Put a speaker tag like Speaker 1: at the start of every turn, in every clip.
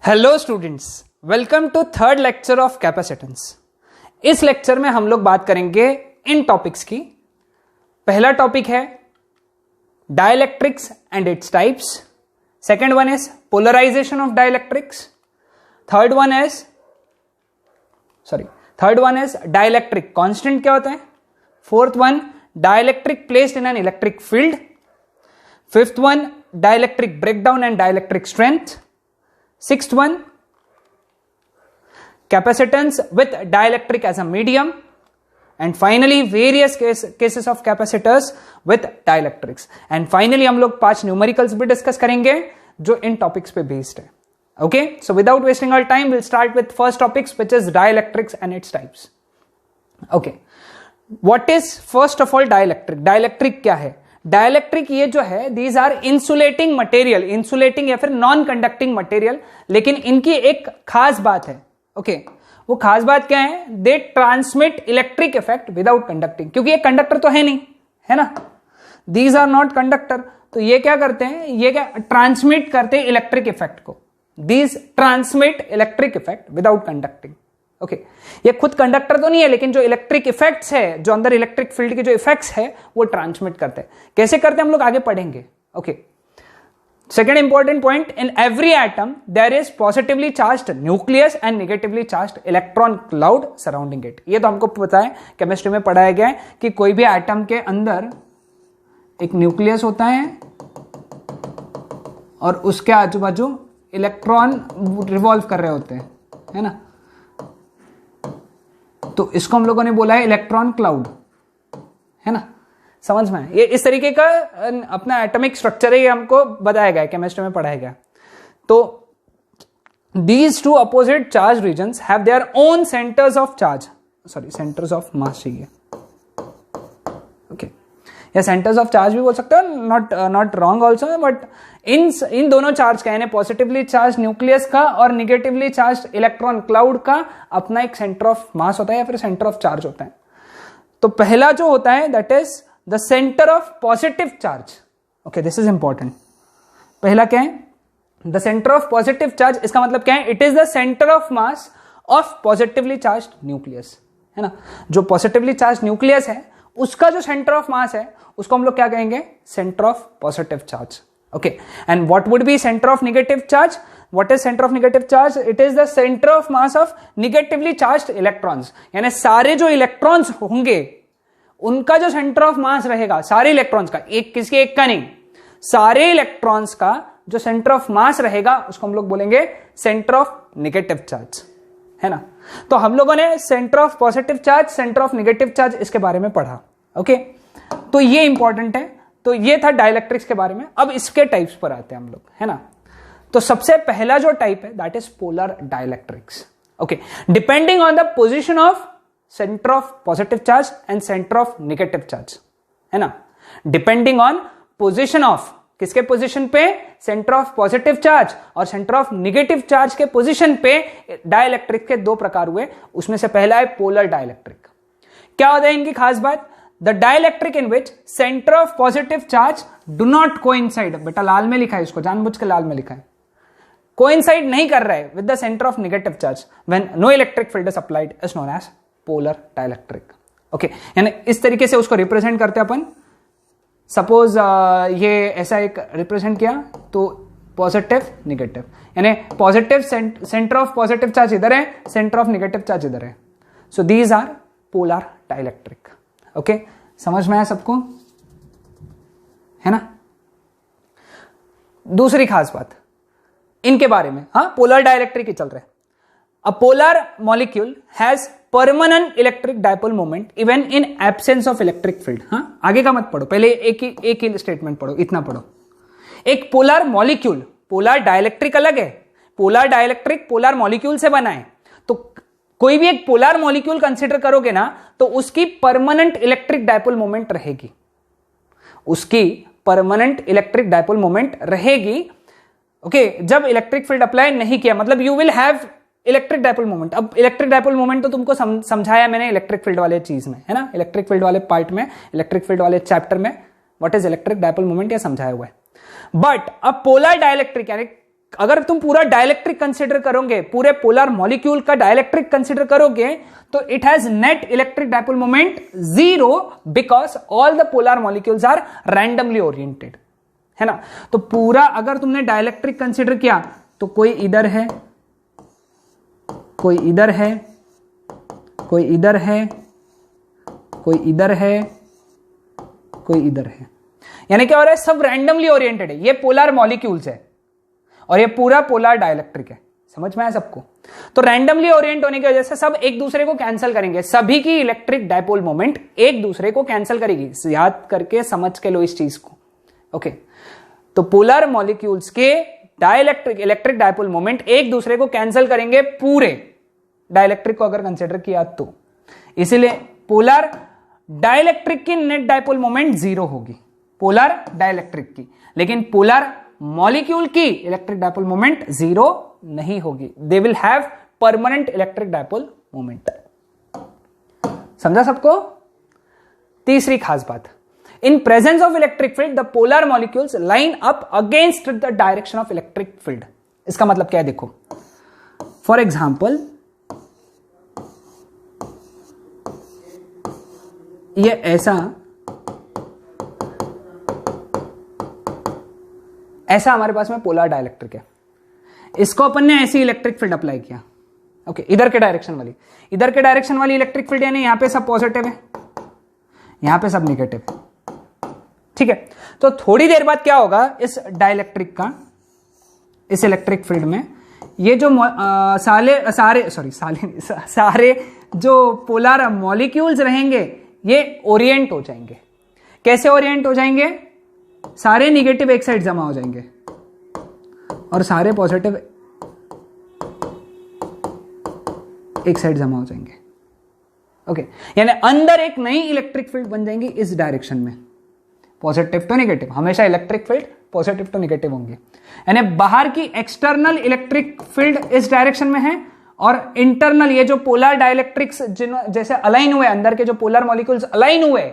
Speaker 1: Hello students, welcome to third lecture of capacitance. इस लेक्चर में हम लोग बात करेंगे इन टॉपिक्स की। पहला टॉपिक है dielectrics and its types, second one is polarization of dielectrics, third one is dielectric constant क्या होता है, fourth one dielectric placed in an electric field, fifth one dielectric breakdown and dielectric strength, sixth one capacitance with dielectric as a medium, and finally various cases of capacitors with dielectrics, and finally हम लोग 5 numericals भी discuss करेंगे जो इन topics पे based है। Okay, so without wasting our time will start with first topics which is dielectrics and its types. Okay, what is first of all dielectric? Dielectric क्या है? डाइलेक्ट्रिक ये जो है, these are insulating material, insulating या फिर non conducting material, लेकिन इनकी एक खास बात है। ओके, वो खास बात क्या है? They transmit electric effect without conducting, क्योंकि ये कंडक्टर तो है नहीं, है ना, दीज आर नॉट कंडक्टर, तो ये क्या करते हैं, ये क्या ट्रांसमिट करते हैं इलेक्ट्रिक इफेक्ट को, these transmit electric effect without conducting. Okay, ये खुद कंडक्टर तो नहीं है, लेकिन जो इलेक्ट्रिक इफेक्ट्स है, जो अंदर इलेक्ट्रिक फील्ड के जो इफेक्ट्स है वो ट्रांसमिट करते हैं। कैसे करते हैं हम लोग आगे पढ़ेंगे। Okay, second important point, in every atom there is positively charged nucleus and negatively charged electron cloud surrounding it. ये तो हमको पता है, केमिस्ट्री में पढ़ाया गया है कि कोई भी एटम के अंदर एक न्यूक्लियस होता है और उसके आजू बाजू इलेक्ट्रॉन रिवॉल्व कर रहे होते हैं, है ना, तो इसको हम लोगों ने बोला है इलेक्ट्रॉन क्लाउड, है ना, समझ में? ये इस तरीके का अपना एटॉमिक स्ट्रक्चर है, ये हमको बताया गया है, केमिस्ट्री में पढ़ाया गया। तो these two opposite charge regions have their own centres of charge, centres of mass चाहिए। ओके, या सेंटर्स ऑफ चार्ज भी बोल सकते हो, not wrong also, but in दोनों चार्ज का, यानी पॉजिटिवली चार्ज न्यूक्लियस का और निगेटिवली चार्ज इलेक्ट्रॉन क्लाउड का अपना एक सेंटर ऑफ मास होता है या फिर सेंटर ऑफ चार्ज होता है। तो पहला जो होता है that is the centre of positive charge. Okay, this is important. पहला क्या है? The centre of positive charge, इसका मतलब क्या है? It is the centre of mass of positively charge nucleus, है ना। जो पॉजिटिवली चार्ज न्यूक्लियस है उसका जो सेंटर ऑफ मास है उसको हम लोग क्या कहेंगे? Centre of positive charge. Okay, and what would be centre of negative charge? What is centre of negative charge? It is the centre of mass of negatively charged electrons, यानी सारे जो electrons होंगे उनका जो सेंटर ऑफ मास रहेगा, सारे electrons का, एक किसी एक का नहीं, सारे इलेक्ट्रॉन्स का जो सेंटर ऑफ मास रहेगा उसको हम लोग बोलेंगे सेंटर ऑफ नेगेटिव चार्ज, है ना। तो हम लोगों ने centre of positive charge, centre of negative charge, इसके बारे में पढ़ा। ओके, तो ये इंपॉर्टेंट है। तो ये था डाइलेक्ट्रिक्स के बारे में। अब इसके टाइप्स पर आते हैं हम लोग, है ना। तो सबसे पहला जो टाइप है that is polar dielectrics. Okay, depending on the position of centre of positive charge and centre of negative charge, है ना, डिपेंडिंग ऑन पोजीशन ऑफ, किसके पोजीशन पे? सेंटर ऑफ पॉजिटिव चार्ज और सेंटर ऑफ नेगेटिव चार्ज के position पे dielectric के दो प्रकार हुए। उसमें से पहला है पोलर डाइलेक्ट्रिक। क्या होता है इनकी खास बात? The dielectric in which centre of positive charge do not coincide, बेटा लाल में लिखा है, इसको जानबूझ के लाल में लिखा है, कोइंसाइड नहीं कर रहा है with the centre of negative charge when no electric field is applied is known as polar dielectric. Okay, यानी इस तरीके से उसको रिप्रेजेंट करते हैं अपन। सपोज ये ऐसा एक रिप्रेजेंट किया, तो पॉजिटिव नेगेटिव, यानी positive centre of positive charge इधर है, सेंटर ऑफ नेगेटिव चार्ज इधर है, so these are polar dielectric. Okay, समझ में आया सबको, है ना। दूसरी खास बात इनके बारे में, हाँ, पोलर डाइलेक्ट्रिक ही चल रहे हैं। A polar molecule has permanent electric dipole moment even in absence of electric field. हाँ, आगे का मत पढ़ो, पहले एक ही स्टेटमेंट पढ़ो, इतना पढ़ो। एक पोलर मॉलिक्यूल, पोलर डाइलेक्ट्रिक अलग है, पोलर डाइलेक्ट्रिक पोलर मॉलिक्यूल से बना है। तो कोई भी एक पोलर मॉलिक्यूल कंसीडर करोगे ना, तो उसकी परमानेंट इलेक्ट्रिक डाइपोल मोमेंट रहेगी, उसकी परमानेंट इलेक्ट्रिक डाइपोल मोमेंट रहेगी। ओके, जब इलेक्ट्रिक फील्ड अप्लाई नहीं किया, मतलब you will have electric dipole moment. अब इलेक्ट्रिक डाइपोल मोमेंट तो तुमको समझाया मैंने इलेक्ट्रिक फील्ड वाले चीज में, है ना, इलेक्ट्रिक फील्ड वाले पार्ट में, इलेक्ट्रिक फील्ड वाले चैप्टर में what is electric dipole moment, यह समझाया हुआ है। बट अब पोलर डाइलेक्ट्रिक यानी अगर तुम पूरा डाइलेक्ट्रिक कंसिडर करोगे, पूरे पोलर मॉलिक्यूल का डाइलेक्ट्रिक कंसिडर करोगे, तो it has net electric dipole moment 0 because all the polar molecules are randomly oriented, है ना। तो पूरा अगर तुमने डाइलेक्ट्रिक कंसिडर किया तो कोई इधर है, कोई इधर है, कोई इधर है, कोई इधर है, कोई इधर है, यानी क्या हो रहा है, सब रैंडमली ओरिएंटेड है। ये पोलर मॉलिक्यूल्स है और ये पूरा पोलर डाइलेक्ट्रिक है। समझ में आया सबको? तो रैंडमली ओरिएंट होने की वजह से सब एक दूसरे को कैंसिल करेंगे, सभी की इलेक्ट्रिक डाइपोल मोमेंट एक दूसरे को कैंसिल करेगी। याद करके समझ के लो इस चीज को। ओके, तो पोलर मॉलिक्यूल्स के डाइलेक्ट्रिक इलेक्ट्रिक डाइपोल मोमेंट एक दूसरे को कैंसिल करेंगे पूरे डाइलेक्ट्रिक को अगर कंसिडर किया तो। इसीलिए पोलर डाइलेक्ट्रिक की नेट डाइपोल मोमेंट 0 होगी, पोलर डाइलेक्ट्रिक की, लेकिन पोलर मॉलिक्यूल की इलेक्ट्रिक डाइपोल मोमेंट 0 नहीं होगी। They will have permanent electric dipole moment. समझा सबको? तीसरी खास बात, in presence of electric field the polar molecules line up against the direction of electric field. इसका मतलब क्या है देखो, फॉर एग्जाम्पल ये ऐसा हमारे पास में पोलर डाइलेक्ट्रिक है, इसको अपन ने ऐसी इलेक्ट्रिक फील्ड अप्लाई किया। ओके, इधर के डायरेक्शन वाली इलेक्ट्रिक फील्ड, यानी यहां पे सब पॉजिटिव है, यहां पे सब निगेटिव है। ठीक है, तो थोड़ी देर बाद क्या होगा, इस डाइलेक्ट्रिक का, इस इलेक्ट्रिक फील्ड में ये जो सारे जो पोलर मॉलिक्यूल्स रहेंगे ये ओरिएंट हो जाएंगे। कैसे ओरिएंट हो जाएंगे? सारे निगेटिव एक साइड जमा हो जाएंगे और सारे पॉजिटिव एक साइड जमा हो जाएंगे। ओके, यानी अंदर एक नई इलेक्ट्रिक फील्ड बन जाएंगी इस डायरेक्शन में, पॉजिटिव टू निगेटिव। हमेशा electric field positive to negative होंगे, यानी बाहर की एक्सटर्नल इलेक्ट्रिक फील्ड इस डायरेक्शन में है और इंटरनल ये जो पोलर डाइलेक्ट्रिक्स जैसे अलाइन हुए, अंदर के जो पोलर मॉलिक्यूल्स अलाइन हुए,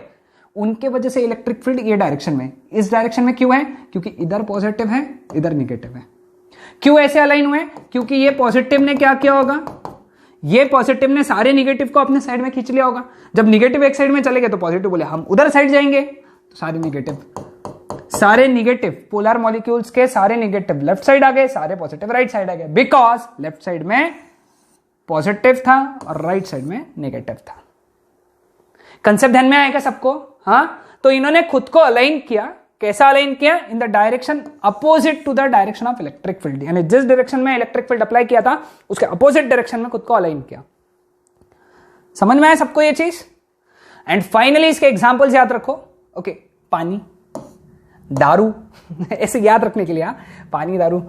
Speaker 1: उनके वजह से इलेक्ट्रिक फील्ड ये डायरेक्शन में, इस डायरेक्शन में क्यों है? क्योंकि इधर पॉजिटिव है, इधर निगेटिव है। क्यों ऐसे अलाइन हुए? क्योंकि ये पॉजिटिव ने क्या किया होगा, ये पॉजिटिव ने सारे निगेटिव को अपने साइड में खींच लिया होगा। जब निगेटिव एक साइड में चले गए तो पॉजिटिव बोले हम उधर साइड जाएंगे, तो सारे निगेटिव पोलर मॉलिक्यूल्स के सारे निगेटिव लेफ्ट साइड आ गए, सारे पॉजिटिव राइट साइड आ गए, बिकॉज लेफ्ट साइड में पॉजिटिव था और राइट साइड में नेगेटिव था। कंसेप्ट ध्यान में आएगा सबको? हाँ, तो इन्होंने खुद को अलाइन किया। कैसा अलाइन किया? In the direction opposite to the direction of electric field, यानी जिस डायरेक्शन में इलेक्ट्रिक फील्ड अप्लाई किया था उसके अपोजिट डायरेक्शन में खुद को अलाइन किया। समझ में आया सबको ये चीज? एंड फाइनली इसके एग्जांपल्स याद रखो। ओके, पानी, दारू ऐसे याद रखने के लिए, पानी, दारू,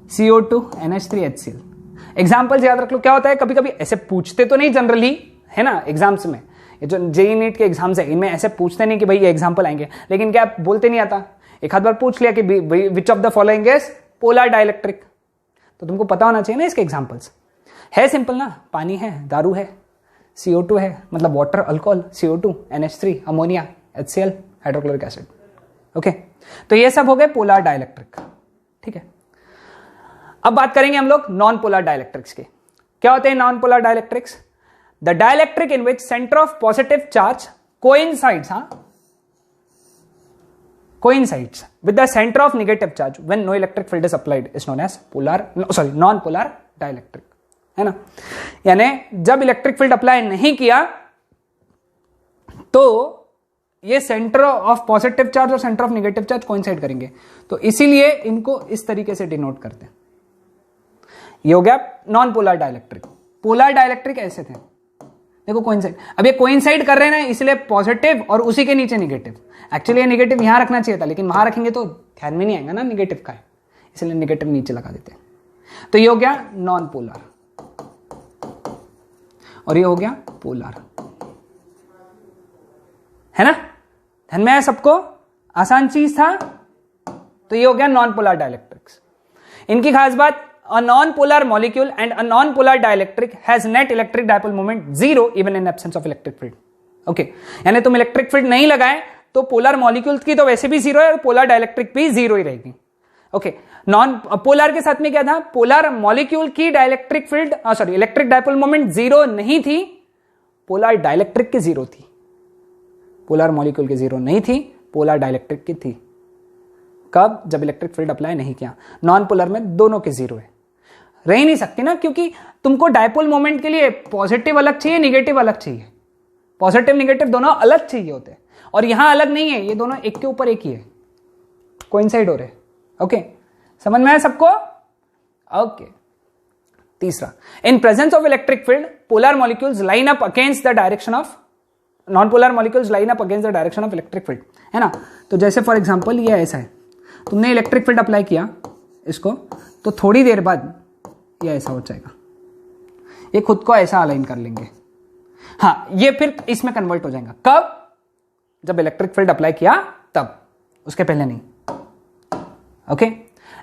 Speaker 1: CO2, NH3, HCl। एग्जाम्पल्स याद रख लो। क्या होता है, कभी कभी ऐसे पूछते तो नहीं जनरली, है ना, एग्जाम्स में, ये जो जेईई नीट के एग्जाम्स है इनमें ऐसे पूछते नहीं कि भाई ये एग्जाम्पल आएंगे, लेकिन क्या बोलते नहीं आता, एक आध बार पूछ लिया कि which of the following is polar dielectric, तो तुमको पता होना चाहिए ना इसके एग्जाम्पल्स। है सिंपल ना, पानी है, दारू है, CO2 है, मतलब water, alcohol, CO2, NH3, ammonia, HCl, hydrochloric acid. Okay, तो ये सब हो गए पोलर डाइलेक्ट्रिक। ठीक है, अब बात करेंगे हम लोग नॉन पोलर डाइलेक्ट्रिक्स के। क्या होते हैं non polar dielectrics? The dielectric in which centre of positive charge coincides with the center of negative charge when no electric field is applied is known as non polar dielectric, है ना। यानी जब electric field apply नहीं किया तो ये centre of positive charge और centre of negative charge coincide करेंगे, तो इसीलिए इनको इस तरीके से डिनोट करते हैं। ये हो गया non polar dielectric. Polar dielectric ऐसे थे, देखो कोइंसाइड, अब ये कोइंसाइड कर रहे हैं ना, इसलिए पॉजिटिव और उसी के नीचे नेगेटिव। एक्चुअली ये नेगेटिव यहां रखना चाहिए था, लेकिन वहां रखेंगे तो ध्यान में नहीं आएगा ना नेगेटिव का है, इसलिए नेगेटिव नीचे लगा देते हैं। तो ये हो गया नॉन पोलर और ये हो गया पोलर, है ना। ध्यान में आया सबको? आसान चीज था। तो ये हो गया नॉन पोलर डाइलेक्ट्रिक्स। इनकी खास बात, a non-polar molecule and a non-polar dielectric has net electric dipole moment 0 even in absence of electric field. Okay, यानी तुम इलेक्ट्रिक फील्ड नहीं लगाए तो पोलर मॉलिक्यूल्स की तो वैसे भी 0 है और पोलर डाइलेक्ट्रिक भी 0 ही रहेगी। ओके, नॉन पोलर के साथ में क्या था, पोलर मॉलिक्यूल की dielectric field electric dipole moment zero नहीं थी, पोलर डाइलेक्ट्रिक की जीरो थी। पोलर मॉलिक्यूल की जीरो नहीं थी, पोलर डाइलेक्ट्रिक की थी। कब, जब इलेक्ट्रिक फील्ड अप्लाई नहीं किया। नॉन पोलर में दोनों के जीरो है, रह ही नहीं सकती ना, क्योंकि तुमको डाइपोल मोमेंट के लिए पॉजिटिव अलग चाहिए, निगेटिव अलग चाहिए। पॉजिटिव निगेटिव दोनों अलग चाहिए होते हैं, और यहां अलग नहीं है, ये दोनों एक के ऊपर एक ही है, कोइंसाइड हो रहे। ओके, समझ में आया सबको? ओके, तीसरा, in presence of electric field polar molecules line up against the direction of non polar molecules line up against the direction of electric field, है ना। तो जैसे फॉर एग्जांपल ये ऐसा है, तुमने इलेक्ट्रिक फील्ड अप्लाई किया इसको, तो थोड़ी देर बाद ये ऐसा हो जाएगा, ये खुद को ऐसा अलाइन कर लेंगे। हाँ, ये फिर इसमें कन्वर्ट हो जाएगा। कब, जब इलेक्ट्रिक फील्ड अप्लाई किया तब, उसके पहले नहीं। ओके,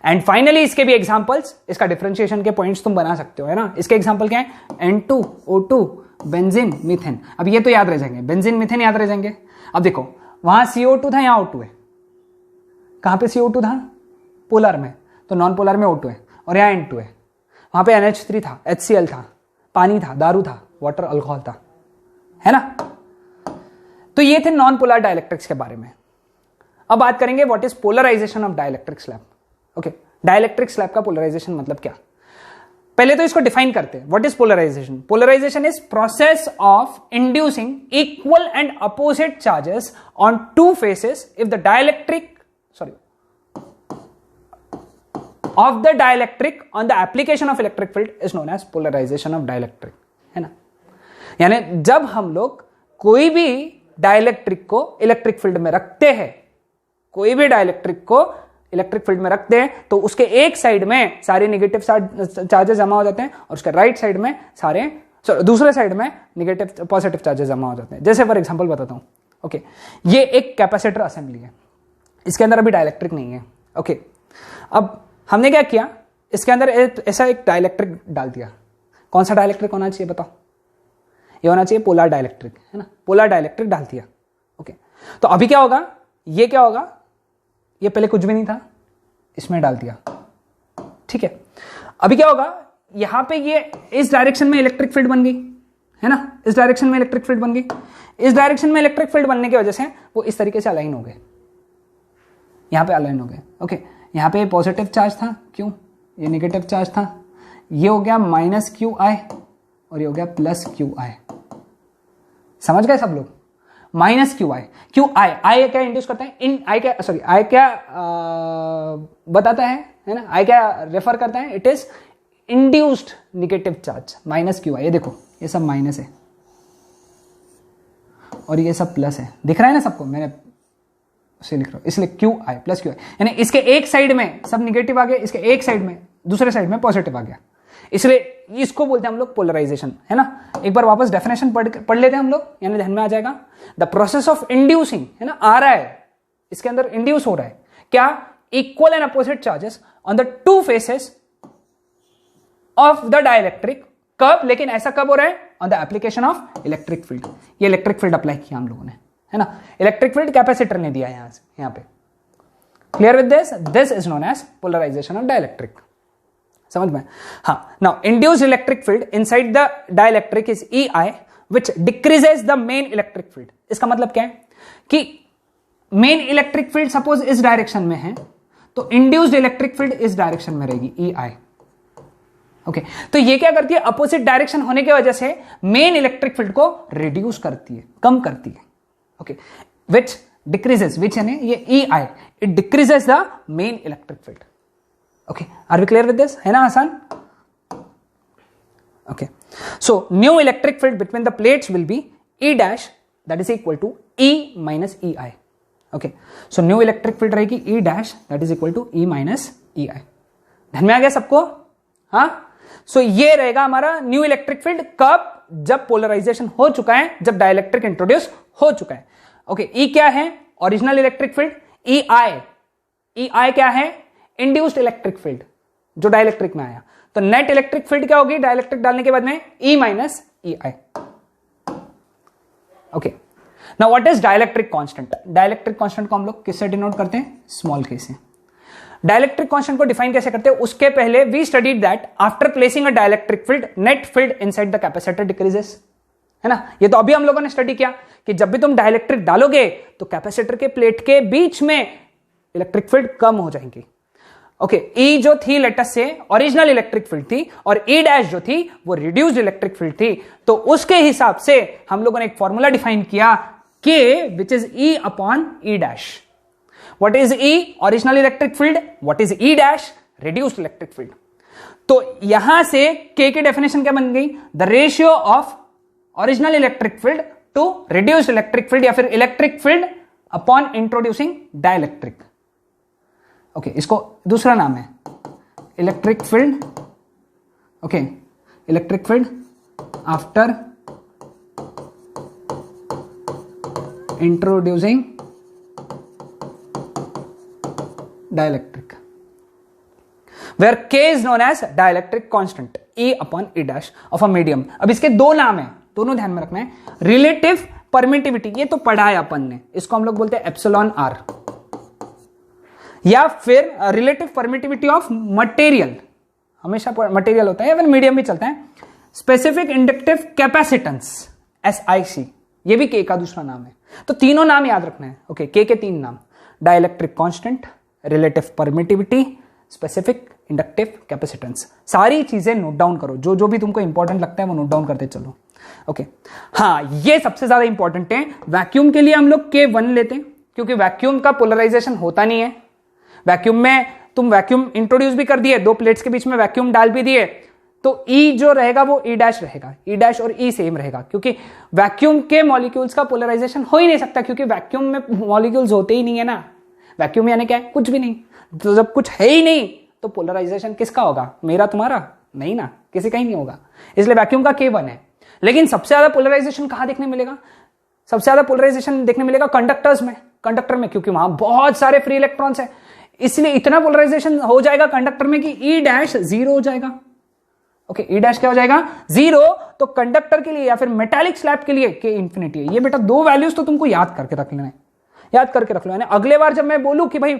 Speaker 1: एंड फाइनली इसके भी एग्जांपल्स, इसका डिफरेंशिएशन के पॉइंट्स तुम बना सकते हो, है ना। इसके एग्जांपल क्या है, N2O2, बेंजीन, मीथेन। अब ये तो याद रह जाएंगे, बेंजीन मीथेन याद रह जाएंगे। अब देखो, वहां CO2 था, यहां O2 है। कहां पे CO2 था, पोलर में, तो नॉन पोलर में O2 है, और यहां N2 है। वहां पे NH3 था, HCl था, पानी था, दारू था, वाटर अल्कोहल था, है ना। तो ये थे नॉन पोलर डाइलेक्ट्रिक्स के बारे में। अब बात करेंगे what is polarization of dielectric slab. Okay, dielectric slab का पोलराइजेशन मतलब क्या, पहले तो इसको डिफाइन करते हैं। What is polarization? Polarization is process of inducing equal and opposite charges on two faces if the dielectric of the dielectric on the application of electric field is known as polarization of dielectric, है ना। यानी जब हम लोग कोई भी dielectric को electric field में रखते हैं, कोई भी डाइलेक्ट्रिक को इलेक्ट्रिक फील्ड में रखते हैं, तो उसके एक साइड में सारे नेगेटिव चार्जेस जमा हो जाते हैं, और उसके राइट साइड में सारे दूसरे साइड में नेगेटिव पॉजिटिव चार्जेस जमा हो जाते हैं। जैसे फॉर एग्जांपल बताता हूं। ओके, ये एक कैपेसिटर असेंबली है, इसके अंदर अभी डाइलेक्ट्रिक नहीं है। ओके, अब हमने क्या किया, इसके अंदर ऐसा एक डाइलेक्ट्रिक डाल दिया। कौन सा डाइलेक्ट्रिक होना चाहिए बताओ? ये होना चाहिए पोलर डाइलेक्ट्रिक, है ना। पोलर डाइलेक्ट्रिक डाल दिया। ओके, तो अभी क्या होगा, ये क्या होगा, ये पहले कुछ भी नहीं था, इसमें डाल दिया, ठीक है। अभी क्या होगा, यहां पे ये इस डायरेक्शन में इलेक्ट्रिक फील्ड बन गई, है ना। इस डायरेक्शन में इलेक्ट्रिक फील्ड बन गई। इस डायरेक्शन में इलेक्ट्रिक फील्ड बनने की वजह से वो इस तरीके से अलाइन हो गए, यहां पे अलाइन हो गए। ओके, यहां पे पॉजिटिव चार्ज था, क्यों, ये नेगेटिव चार्ज था, ये हो गया -QI और ये हो गया +QI। समझ गए सब लोग? -QI, QI, I क्या इंड्यूस करता है, इन I क्या, सॉरी I क्या बताता है ना, I क्या रेफर करता है, it is induced negative charge -QI। ये देखो, ये सब माइनस है और ये सब प्लस है, दिख रहा है ना सबको, मैंने उसे लिख रहा हूं, इसलिए QI +QI, यानी इसके एक साइड में सब निगेटिव आ गया, इसके एक साइड में, दूसरे साइड में पॉजिटिव आ गया, इसलिए इसको बोलते हैं हम लोग पोलराइजेशन, है ना। एक बार वापस डेफिनेशन पढ़ लेते हैं हम लोग, यानी ध्यान में आ जाएगा। द प्रोसेस ऑफ इंड्यूसिंग, है ना, आ रहा है, इसके अंदर इंड्यूस हो रहा है क्या, equal and opposite charges on the two faces of the dielectric. कब, लेकिन ऐसा कब हो रहा है, on the application of electric field. ये इलेक्ट्रिक फील्ड अप्लाई किया हम लोगों ने, है ना, इलेक्ट्रिक फील्ड कैपेसिटर ने दिया यहां पे। Clear with this is known as polarization of dielectric. समझ में? हाँ, now induced electric field inside the dielectric is EI which decreases the main electric field. इसका मतलब क्या है कि मेन इलेक्ट्रिक फील्ड सपोज इस डायरेक्शन में है, तो इंड्यूस्ड इलेक्ट्रिक फील्ड इस डायरेक्शन में रहेगी, EI। ओके, तो ये क्या करती है, अपोजिट डायरेक्शन होने की वजह से मेन इलेक्ट्रिक फील्ड को रिड्यूस करती है, कम करती है। ओके, which decreases, which यानी ये EI, it decreases the main electric field. Okay, are we clear with this? है ना आसान? Okay, so new electric field between the plates will be E dash, that is equal to E minus EI. Okay, so new electric field रहेगी E dash, that is equal to E minus EI. ध्यान में आ गया सबको? हाँ, so ये रहेगा हमारा new electric field कब, जब पोलराइजेशन हो चुका है, जब डाइलेक्ट्रिक इंट्रोड्यूस हो चुका है। ओके, E क्या है, ओरिजिनल इलेक्ट्रिक फील्ड, EI क्या है, इंड्यूस्ड इलेक्ट्रिक फील्ड जो डाइलेक्ट्रिक में आया। तो नेट इलेक्ट्रिक फील्ड क्या होगी डाइलेक्ट्रिक डालने के बाद में, E minus EI। Okay, now what is dielectric constant? Dielectric constant को हम लोग किससे डिनोट करते हैं, स्मॉल के से। डाइलेक्ट्रिक कांस्टेंट को डिफाइन कैसे करते हैं उसके पहले we studied that after placing a dielectric field net field inside the capacitor decreases, है ना। ये तो अभी हम लोगों ने स्टडी किया कि जब भी तुम डाइलेक्ट्रिक डालोगे तो कैपेसिटर के प्लेट के बीच में इलेक्ट्रिक फील्ड कम हो जाएंगी। ओके, ई जो थी let's say original electric field थी और ई डैश जो थी वो रिड्यूस्ड इलेक्ट्रिक फील्ड थी, तो उसके हिसाब से हम लोगों ने एक फॉर्मूला डिफाइन किया K which is E upon E dash. What is E? Original electric field. What is E dash? Reduced electric field. तो यहां से के की डेफिनेशन क्या बन गई? The ratio of original electric field to reduced electric field या फिर electric field upon introducing dielectric. Okay, इसको दूसरा नाम है electric field. Okay, electric field after introducing dielectric, where K is known as dielectric constant E upon E dash of a medium. अब इसके दो नाम है, दोनों ध्यान में रखना है। रिलेटिव परमिटिविटी, ये तो पढ़ा है अपन ने, इसको हम लोग बोलते हैं एप्सिलॉन आर, या फिर रिलेटिव परमिटिविटी ऑफ मटेरियल, हमेशा मटेरियल होता है या फिर मीडियम भी चलता है। स्पेसिफिक इंडक्टिव कैपेसिटेंस SIC, ये भी के का दूसरा नाम है। तो तीनों नाम याद रखना है। ओके, के तीन नाम, dielectric constant, relative permittivity, specific inductive capacitance. सारी चीजें नोट डाउन करो, जो जो भी तुमको इंपॉर्टेंट लगता है वो नोट डाउन करते चलो। ओके, हाँ, ये सबसे ज्यादा इंपॉर्टेंट है। वैक्यूम के लिए हम लोग K1 लेते हैं क्योंकि वैक्यूम का पोलराइजेशन होता नहीं है। वैक्यूम में तुम वैक्यूम इंट्रोड्यूस भी कर दिए, दो प्लेट्स के बीच में वैक्यूम डाल भी दिए, तो E जो रहेगा वो E डैश रहेगा। E डैश और E सेम रहेगा क्योंकि वैक्यूम के मॉलिक्यूल्स का पोलराइजेशन हो ही नहीं सकता, क्योंकि वैक्यूम में मॉलिक्यूल्स होते ही नहीं है ना। वैक्यूम यानी क्या है? कुछ भी नहीं। तो जब कुछ है ही नहीं तो पोलराइजेशन किसका होगा? मेरा, तुम्हारा? नहीं ना, किसी का ही नहीं होगा। इसलिए वैक्यूम का K1 है। लेकिन सबसे ज्यादा पोलराइजेशन कहां देखने मिलेगा? सबसे ज्यादा पोलराइजेशन देखने मिलेगा कंडक्टर्स में, कंडक्टर में, क्योंकि वहां बहुत सारे फ्री इलेक्ट्रॉन्स है, इसलिए इतना पोलराइजेशन हो जाएगा कंडक्टर में कि E डैश 0 हो जाएगा। ओके, E डैश क्या हो जाएगा? 0। तो कंडक्टर के लिए या फिर मेटालिक स्लैब के लिए K इंफिनिटी है। ये बेटा दो वैल्यूज तो तुमको याद करके रख लेना है, याद करके रख लो। यानी अगले बार जब मैं बोलूं कि भाई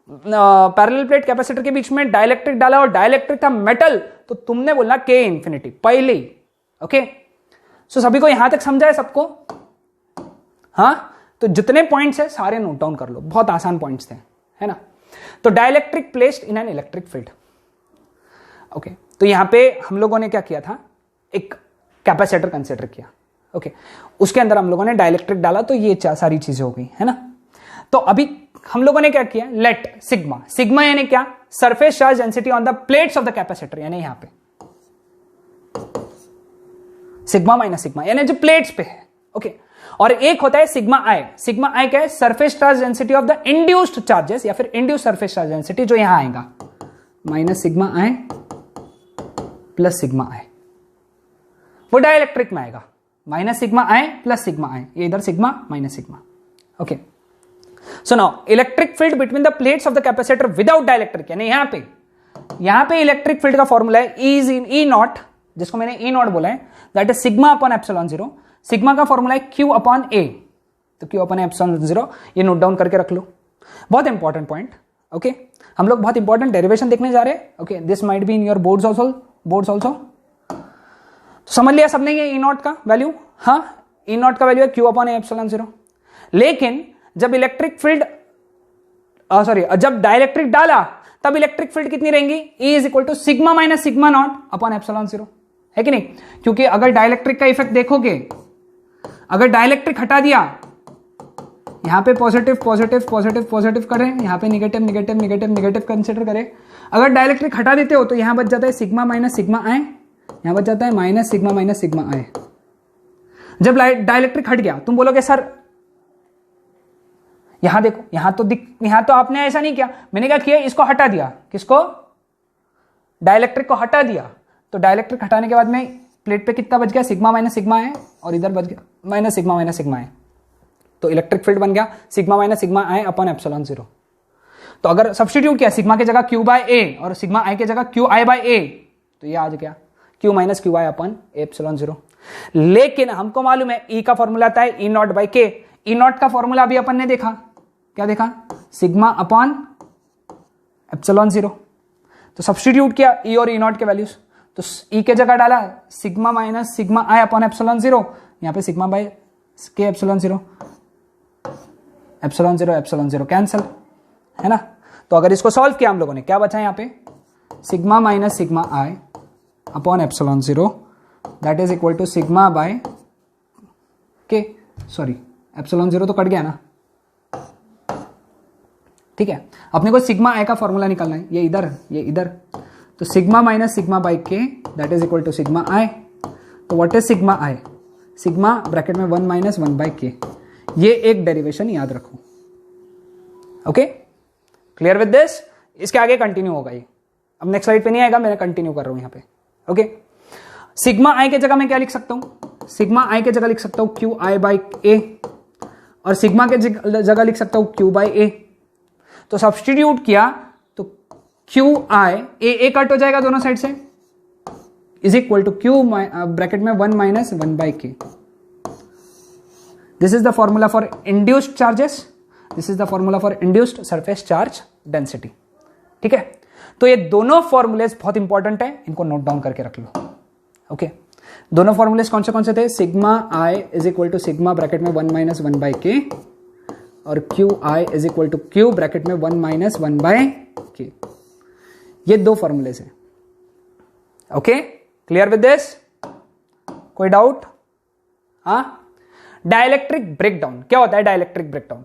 Speaker 1: पैरेलल प्लेट कैपेसिटर के बीच में डाइलेक्ट्रिक डाला और डाइलेक्ट्रिक था मेटल, तो तुमने बोलना K इंफिनिटी पहले ही। ओके, सो सभी को यहां तक समझा है सबको? हाँ, तो जितने पॉइंट्स है सारे नोट डाउन कर लो, बहुत आसान पॉइंट्स थे, है ना। तो dielectric placed in an electric field. Okay, तो यहां पे हम लोगों ने क्या किया था? एक कैपेसिटर कंसिडर किया। ओके, उसके अंदर हम लोगों ने डाइलेक्ट्रिक डाला, तो ये सारी चीजें हो गई, है ना। तो अभी हम लोगों ने क्या किया? लेट सिग्मा, सिग्मा यानी क्या? Surface charge density on the plates of the capacitor, यानी यहां पे सिग्मा माइनस सिग्मा यानी जो प्लेट्स पे है। ओके, और एक होता है सिग्मा आई। सिग्मा आई क्या है? Surface charge density of the induced charges या फिर इंड्यूस्ड सरफेस चार्ज डेंसिटी, जो यहां आएगा माइनस सिग्मा आई प्लस सिग्मा आई, वो डाइलेक्ट्रिक में आएगा। माइनस सिग्मा आई प्लस सिग्मा आई, ये इधर sigma minus sigma. Okay, so now electric field between the plates of the capacitor without dielectric, यानी यहां पे इलेक्ट्रिक फील्ड का फॉर्मूला है इज इन ई नॉट, जिसको मैंने ई नॉट बोला है, that is sigma upon epsilon 0। Sigma का फॉर्मूला है क्यू अपॉन ए, तो क्यू अपॉन एप्सिलॉन 0, ये नोट डाउन करके रख लो, बहुत इंपॉर्टेंट पॉइंट। ओके, हम लोग बहुत इंपॉर्टेंट डेरिवेशन देखने जा रहे हैं। Okay, this might be in your boards also. तो समझ लिया सबने ये ई नॉट का वैल्यू? हाँ, ई नॉट का वैल्यू है क्यू अपॉन एप्सिलॉन 0। लेकिन जब इलेक्ट्रिक फील्ड जब डाइलेक्ट्रिक डाला तब इलेक्ट्रिक फील्ड कितनी रहेंगी? E is equal to sigma minus sigma not upon epsilon 0, है कि नहीं? क्योंकि अगर डाइलेक्ट्रिक का इफेक्ट देखोगे, अगर डाइलेक्ट्रिक हटा दिया, यहां पे पॉजिटिव पॉजिटिव पॉजिटिव पॉजिटिव करें, यहां पे negative negative negative negative consider करें, अगर डाइलेक्ट्रिक हटा देते हो तो यहां बच जाता है सिग्मा माइनस सिग्मा आई, यहां बच जाता है माइनस सिग्मा आई। जब डाइलेक्ट्रिक हट गया, तुम बोलोगे सर यहां देखो, यहां तो आपने ऐसा नहीं किया। मैंने क्या किया? इसको हटा दिया। किसको? डाइलेक्ट्रिक को हटा दिया। तो डाइलेक्ट्रिक हटाने के बाद में प्लेट पे कितना बच गया? सिग्मा माइनस सिग्मा है, और इधर बच गया माइनस सिग्मा है। तो इलेक्ट्रिक फील्ड बन गया sigma minus sigma I upon epsilon 0। तो अगर सब्स्टिट्यूट किया सिग्मा की जगह क्यू बाय ए और सिग्मा आई की जगह क्यू आई बाय ए, तो ये आ गया Q minus Q I upon epsilon 0। लेकिन हमको मालूम है ई का फॉर्मूला आता है ई नॉट बाय के। ई नॉट का फॉर्मूला अभी अपन ने देखा, क्या देखा? Sigma upon epsilon 0। तो सब्स्टिट्यूट किया ई और ई नॉट के वैल्यूज, तो ई के जगह डाला sigma minus sigma I upon epsilon 0, यहाँ पे सिग्मा बाय के एप्सिलॉन 0, एप्सिलॉन 0 एप्सिलॉन 0 कैंसिल, है ना। तो अगर इसको सॉल्व किया हम लोगों ने, क्या बचा यहाँ पे, sigma minus sigma I upon epsilon 0 that is equal to sigma by k, sorry epsilon 0 तो कट गया ना, ठीक है। अपने को सिग्मा आई का फॉर्मूला निकालना है, ये इधर ये इधर, तो sigma minus sigma by K that is equal to sigma i. तो what is sigma i, sigma bracket में 1 माइनस 1 बाई के, ये एक डेरिवेशन याद रखो। Okay, clear with this. इसके आगे कंटिन्यू होगा ये, अब नेक्स्ट स्लाइड पे नहीं आएगा, मैं कंटिन्यू कर रहा हूं यहां पे। ओके, सिग्मा आई के जगह मैं क्या लिख सकता हूं, सिग्मा आई के जगह लिख सकता हूं क्यू आई बाई ए, और सिग्मा के जगह लिख सकता हूं क्यू बाई ए। तो सब्स्टिट्यूट किया तो क्यू आई ए कट हो जाएगा दोनों साइड से, is equal to q bracket में 1 minus 1 by k. This is the formula for induced charges, this is the formula for induced surface charge density. ठीक है, तो ये दोनों फॉर्मूलेस बहुत इंपॉर्टेंट है, इनको नोट डाउन करके रख लो। ओके, दोनों फॉर्मूलेस कौन से थे, sigma I is equal to sigma bracket में 1 माइनस 1 बाई के, और q I is equal to q bracket में 1 माइनस 1 बाई के। ये दो फॉर्मूलेस है। ओके, क्लियर विद दिस, कोई डाउट? हाँ, डाइलेक्ट्रिक ब्रेकडाउन क्या होता है? डाइलेक्ट्रिक ब्रेकडाउन,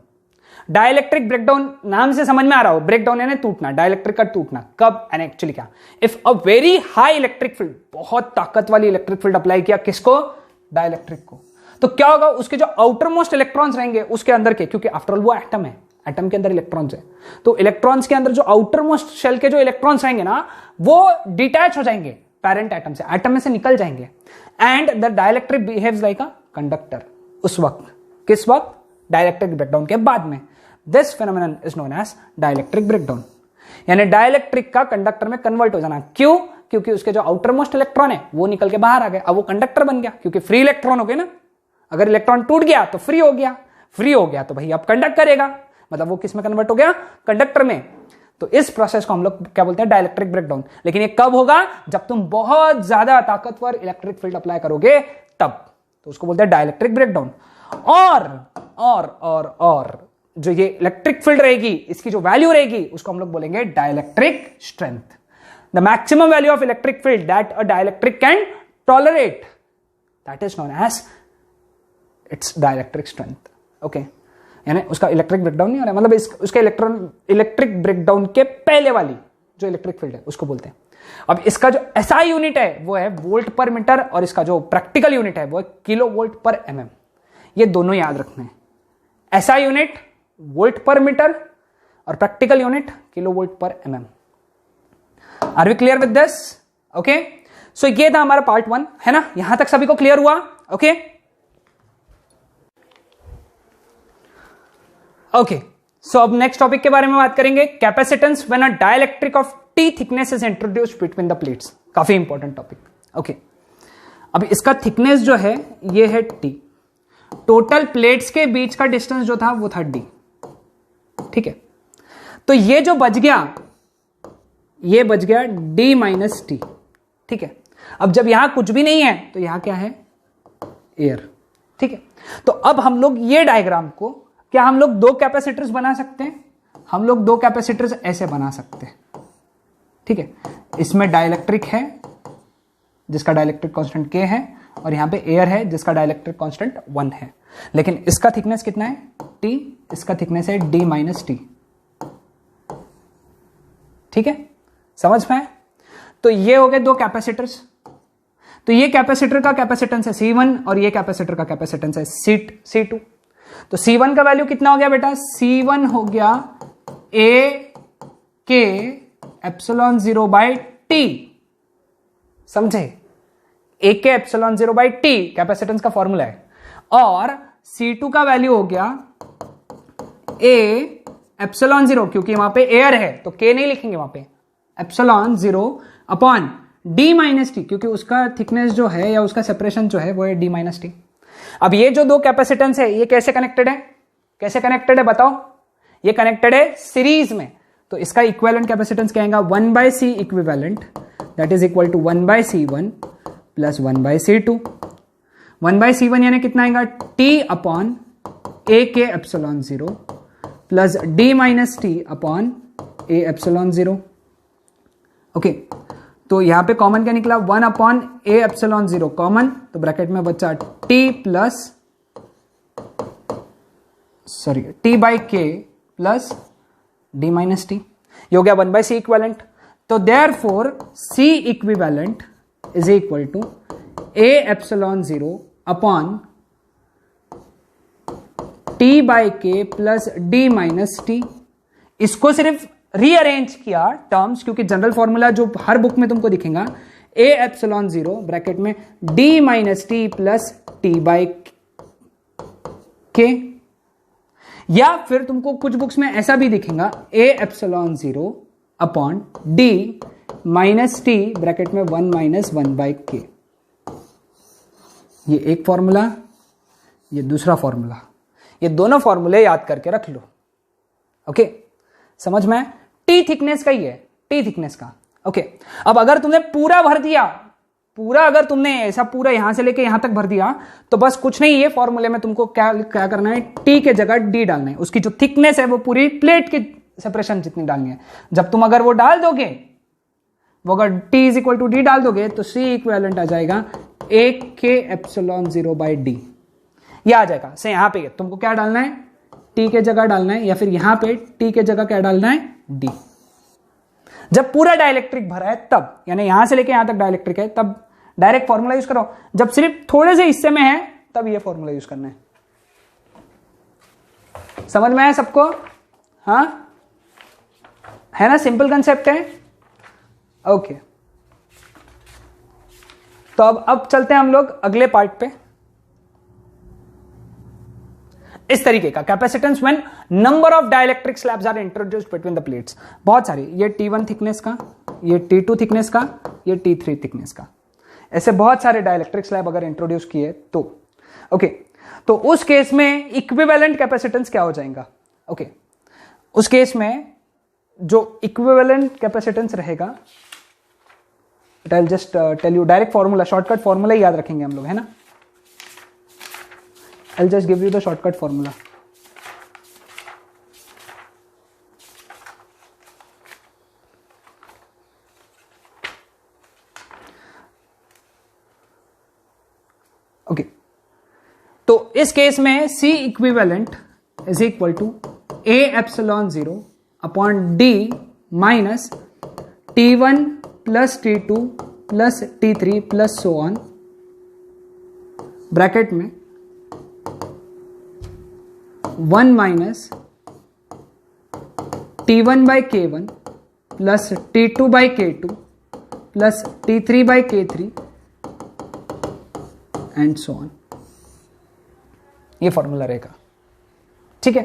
Speaker 1: डाइलेक्ट्रिक ब्रेकडाउन नाम से समझ में आ रहा हो, ब्रेकडाउन यानी टूटना, डाइलेक्ट्रिक का टूटना कब एंड एक्चुअली क्या, if a very high electric field, बहुत ताकत वाली इलेक्ट्रिक फील्ड अप्लाई किया किसको, डाइलेक्ट्रिक को, तो क्या होगा, उसके जो आउटर मोस्ट इलेक्ट्रॉन्स रहेंगे उसके अंदर के, क्योंकि आफ्टर ऑल वो एटम है, एटम के अंदर इलेक्ट्रॉन्स है, तो इलेक्ट्रॉन्स के अंदर जो आउटर मोस्ट शेल के जो इलेक्ट्रॉन्स रहेंगे ना, वो डिटैच हो जाएंगे पेरेंट एटम से, एटम में से निकल जाएंगे, and the dielectric behaves like a conductor. उस वक्त, किस वक्त, डाइलेक्ट्रिक ब्रेकडाउन के बाद में। This phenomenon is known as dielectric breakdown, यानी डाइलेक्ट्रिक का कंडक्टर में कन्वर्ट हो जाना। क्यों? क्योंकि उसके जो आउटर मोस्ट इलेक्ट्रॉन है वो निकल के बाहर आ गए, अब वो कंडक्टर बन गया, क्योंकि फ्री इलेक्ट्रॉन हो गए ना, अगर इलेक्ट्रॉन टूट गया तो फ्री हो गया, फ्री हो गया तो भाई अब कंडक्ट करेगा, मतलब वो किस में कन्वर्ट हो गया, कंडक्टर में। तो इस प्रोसेस को हम लोग क्या बोलते हैं, डाइलेक्ट्रिक ब्रेकडाउन। लेकिन ये कब होगा, जब तुम बहुत ज्यादा ताकतवर इलेक्ट्रिक फील्ड अप्लाई करोगे तब, तो उसको बोलते हैं डाइलेक्ट्रिक ब्रेकडाउन। और जो ये इलेक्ट्रिक फील्ड रहेगी, इसकी जो वैल्यू रहेगी उसको हम लोग बोलेंगे dielectric strength, the maximum value of electric field that a dielectric can tolerate, that is known as its dielectric strength. Okay, यानी उसका इलेक्ट्रिक ब्रेकडाउन नहीं हो रहा है, मतलब उसके इलेक्ट्रिक ब्रेकडाउन के पहले वाली जो इलेक्ट्रिक फील्ड है उसको बोलते हैं। अब इसका जो SI यूनिट है वो है वोल्ट पर मीटर, और इसका जो प्रैक्टिकल यूनिट है वो है किलो वोल्ट पर mm। ये दोनों याद रखने हैं, SI unit volt per metre और practical unit kilo volt per mm। Are we clear with this? Okay, so ये था हमारा पार्ट 1, है ना, यहां तक सभी को क्लियर हुआ? ओके ओके, सो अब नेक्स्ट टॉपिक के बारे में बात करेंगे, capacitance when a dielectric of T thickness is introduced between the plates. काफी इंपॉर्टेंट टॉपिक। ओके, अब इसका थिकनेस जो है ये है T, टोटल प्लेट्स के बीच का डिस्टेंस जो था वो था D। ठीक है, तो ये जो बच गया, ये बच गया D माइनस T। ठीक है, अब जब यहां कुछ भी नहीं है तो यहां क्या है, एयर। ठीक है, तो अब हम लोग ये डायग्राम को, क्या हम लोग दो कैपेसिटर्स बना सकते हैं, हम लोग दो कैपेसिटर्स ऐसे बना सकते हैं। ठीक है, इसमें डाइलेक्ट्रिक है जिसका डाइलेक्ट्रिक कांस्टेंट K है, और यहां पे एयर है जिसका डाइलेक्ट्रिक कांस्टेंट 1 है, लेकिन इसका थिकनेस कितना है, T, इसका थिकनेस है D माइनस T। ठीक है, समझ में? तो ये हो गए दो कैपेसिटर्स। तो ये कैपेसिटर का कैपेसिटेंस है C1 और ये कैपेसिटर का कैपेसिटेंस है C2। तो C1 का वैल्यू कितना हो गया बेटा, C1 हो गया A K epsilon 0 by T। समझे, A K epsilon 0 by T capacitance का फॉर्मूला है, और C2 का वैल्यू हो गया A एप्सिलॉन 0, क्योंकि वहां पे एयर है तो K नहीं लिखेंगे वहां पे, epsilon 0 upon D minus T, क्योंकि उसका थिकनेस जो है या उसका सेपरेशन जो है वो है D माइनस T। अब ये जो दो कैपेसिटेंस है ये कैसे कनेक्टेड है, कैसे कनेक्टेड है बताओ, ये कनेक्टेड है सीरीज में। तो इसका इक्विवेलेंट कैपेसिटेंस क्या आएगा, 1/c equivalent that is equal to 1/c1 plus 1/c2। 1/c1 यानी कितना आएगा, t upon a k epsilon 0 plus d minus t upon a epsilon 0। Okay, तो यहां पे कॉमन क्या निकला, 1 अपॉन a एप्सिलॉन 0 कॉमन, तो ब्रैकेट में बचा t plus t by k plus d minus t, ये हो गया 1/c इक्विवेलेंट। तो therefore c equivalent is equal to a epsilon 0 upon t by k plus d minus T. इसको सिर्फ rearrange किया टर्म्स, क्योंकि जनरल फॉर्मूला जो हर book में तुमको दिखेगा a एप्सिलॉन 0 ब्रैकेट में d minus T plus t by के, या फिर तुमको कुछ बुक्स में ऐसा भी दिखेगा a epsilon 0 upon d minus T bracket में 1 माइनस 1 बाई के। ये एक फॉर्मूला, ये दूसरा फॉर्मूला, ये दोनों फॉर्मूले याद करके रख लो। ओके, समझ में, टी थिकनेस का ही है, टी थिकनेस का। ओके, अब अगर तुमने पूरा भर दिया, पूरा अगर तुमने ऐसा पूरा यहां से लेके यहां तक भर दिया, तो बस कुछ नहीं, ये फॉर्मूले में तुमको क्या करना है, टी के जगह डी डालना है। उसकी जो थिकनेस है वो पूरी प्लेट की सेपरेशन जितनी डालनी है। जब तुम अगर वो डाल दोगे, वो अगर t is equal to d डाल दोगे, तो सी इक्विवेलेंट आ जाएगा 1 के एप्सिलॉन 0 बाई डी। ये आ जाएगा। से यहां पे तुमको क्या डालना है, टी के जगह डालना है, या फिर यहां पे टी के जगह क्या डालना है, डी। जब पूरा डाइलेक्ट्रिक भरा है तब, यानी यहां से लेके यहां तक डाइलेक्ट्रिक है, तब डायरेक्ट फॉर्मूला यूज करो। जब सिर्फ थोड़े से हिस्से में है, तब ये फॉर्मूला यूज करना है। समझ में आया सबको? हाँ, है ना, सिंपल कंसेप्ट है। ओके, तो अब चलते हैं हम लोग अगले पार्ट पे। इस तरीके का capacitance when number of dielectric slabs are introduced between the plates. बहुत सारी, ये T1 थिकनेस का, ये T2 थिकनेस का, ये T3 थिकनेस का, ऐसे बहुत सारे डाइलेक्ट्रिक स्लैब अगर इंट्रोड्यूस किए तो ओके, तो उस केस में इक्विवेलेंट कैपेसिटेंस क्या हो जाएगा। ओके, उस केस में जो इक्विवेलेंट कैपेसिटेंस रहेगा, I will just tell you, direct formula, shortcut formula ही याद रखेंगे हम लोग, है ना। I'll just give you the shortcut formula. Okay. तो इस केस में C equivalent is equal to A epsilon 0 upon D minus T1 plus T2 plus T3 plus so on, bracket में 1 minus T1 by K1 plus T2 by K2 plus T3 by K3 and so on. ये formula रहेगा, ठीक है।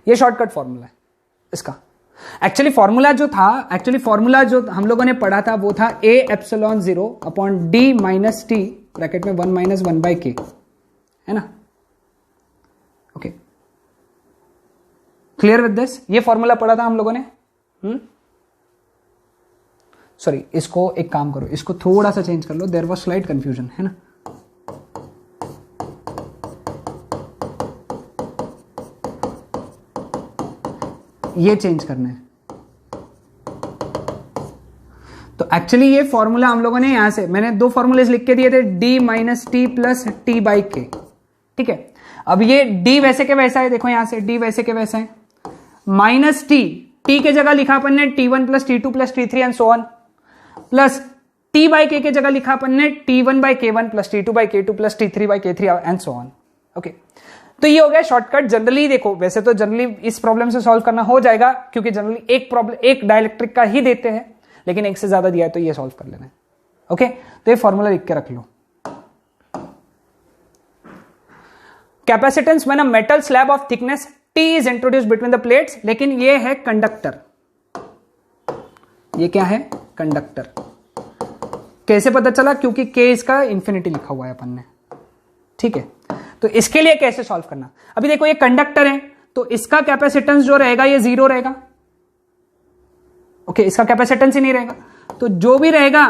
Speaker 1: ये shortcut formula है इसका। Actually formula जो हम लोगों ने पढ़ा था वो था A epsilon 0 upon D minus T bracket में 1 माइनस 1 बाई के, है ना। Okay, clear with this? ये फॉर्मूला पढ़ा था हम लोगों ने। सॉरी, इसको एक काम करो, इसको थोड़ा सा चेंज कर लो, देयर वाज स्लाइट कंफ्यूजन, है ना। ये चेंज करना है। तो एक्चुअली ये फॉर्मूला हम लोगों ने यहां से, मैंने 2 फॉर्मूलेस लिख के दिए थे, D minus T plus T by के, ठीक है। अब ये D वैसे के वैसा है, देखो यहां से D वैसे के वैसा है, माइनस टी के जगह लिखा अपन ने T1 plus T2 plus T3 and so on, plus T by के जगह लिखा अपन ने T1 by K1 plus T2 by K2 plus T3 by K3 and so on. Okay, तो ये हो गया शॉर्टकट। जनरली देखो, वैसे तो जनरली इस प्रॉब्लम से सॉल्व करना हो जाएगा, क्योंकि जनरली एक डाइलेक्ट्रिक का ही देते हैं, लेकिन एक से ज्यादा दिया है तो ये सॉल्व कर लेना है। ओके, तो ये फॉर्मूला लिख के रख लो। Capacitance when a metal slab of thickness T is introduced between the plates, लेकिन ये है कंडक्टर। ये क्या है? कंडक्टर। कैसे पता चला? क्योंकि K इसका इंफिनिटी लिखा हुआ है अपन ने, ठीक है। तो इसके लिए कैसे सॉल्व करना, अभी देखो ये कंडक्टर है, तो इसका कैपेसिटेंस जो रहेगा ये 0 रहेगा, ओके, इसका कैपेसिटेंस ही नहीं रहेगा, तो जो भी रहेगा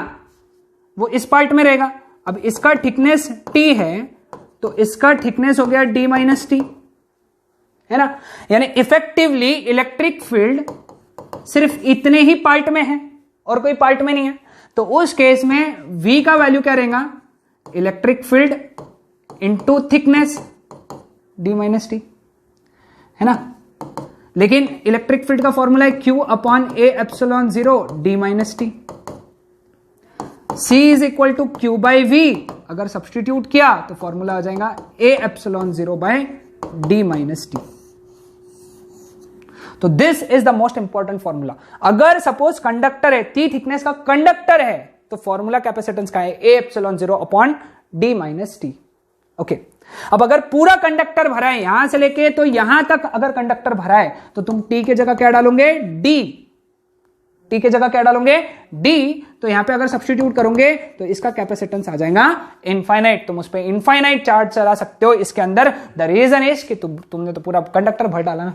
Speaker 1: वो इस पार्ट में रहेगा। अब इसका थिकनेस T है, तो इसका थिकनेस हो गया D माइनस टी, है ना। यानी इफेक्टिवली इलेक्ट्रिक फील्ड सिर्फ इतने ही पार्ट में है और कोई पार्ट में नहीं है। तो उस केस में V का वैल्यू क्या रहेगा, electric field into thickness D minus t, है ना। लेकिन इलेक्ट्रिक फील्ड का फॉर्मूला है Q upon A epsilon 0 D minus t. C is equal to Q by V, अगर सब्सटीट्यूट किया तो फॉर्मूला आ जाएगा A epsilon 0 by D minus t. तो this is the most important formula. अगर suppose conductor है, T thickness का conductor है, तो फॉर्मूला कैपेसिटेंस का है A epsilon 0 upon D minus T. Okay, अब अगर पूरा कंडक्टर भरा है यहां से लेके तो यहां तक अगर कंडक्टर भरा है, तो तुम T के जगह क्या डालोगे, D। T के जगह क्या डालोगे, D। तो यहां पे अगर सब्स्टिट्यूट करोगे तो इसका कैपेसिटेंस आ जाएगा इनफाइनाइट। तुम उस पर इनफाइनाइट चार्ज चला सकते हो इसके अंदर। द रीजन इज कि तुमने तो पूरा कंडक्टर भर डाला ना,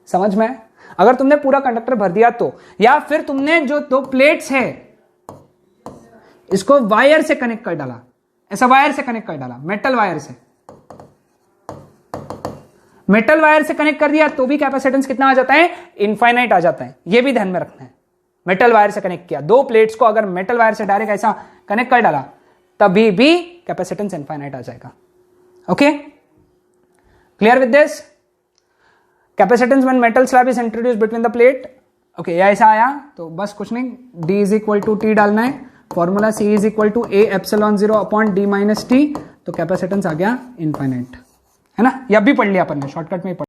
Speaker 1: समझ में। अगर तुमने पूरा कंडक्टर भर दिया तो, या फिर तुमने जो दो प्लेट्स है इसको वायर से कनेक्ट कर डाला, ऐसा वायर से कनेक्ट कर डाला, मेटल वायर से, मेटल वायर से कनेक्ट कर दिया तो भी कैपेसिटेंस कितना आ जाता है, इनफाइनाइट आ जाता है। यह भी ध्यान में रखना है। मेटल वायर से कनेक्ट किया, दो प्लेट्स को अगर मेटल वायर से डायरेक्ट ऐसा कनेक्ट कर डाला तभी भी कैपेसिटेंस इनफाइनाइट आ जाएगा। Okay, clear with this. Capacitance when metal slab is introduced between the plate. Okay, या ऐसा आया तो बस कुछ नहीं, D is equal to T डालना है, formula C is equal to A epsilon 0 upon D minus t, तो कैपेसिटेंस आ गया इनफाइनाइट, है ना। यह भी पढ़ लिया अपन ने, शॉर्टकट में ही पढ़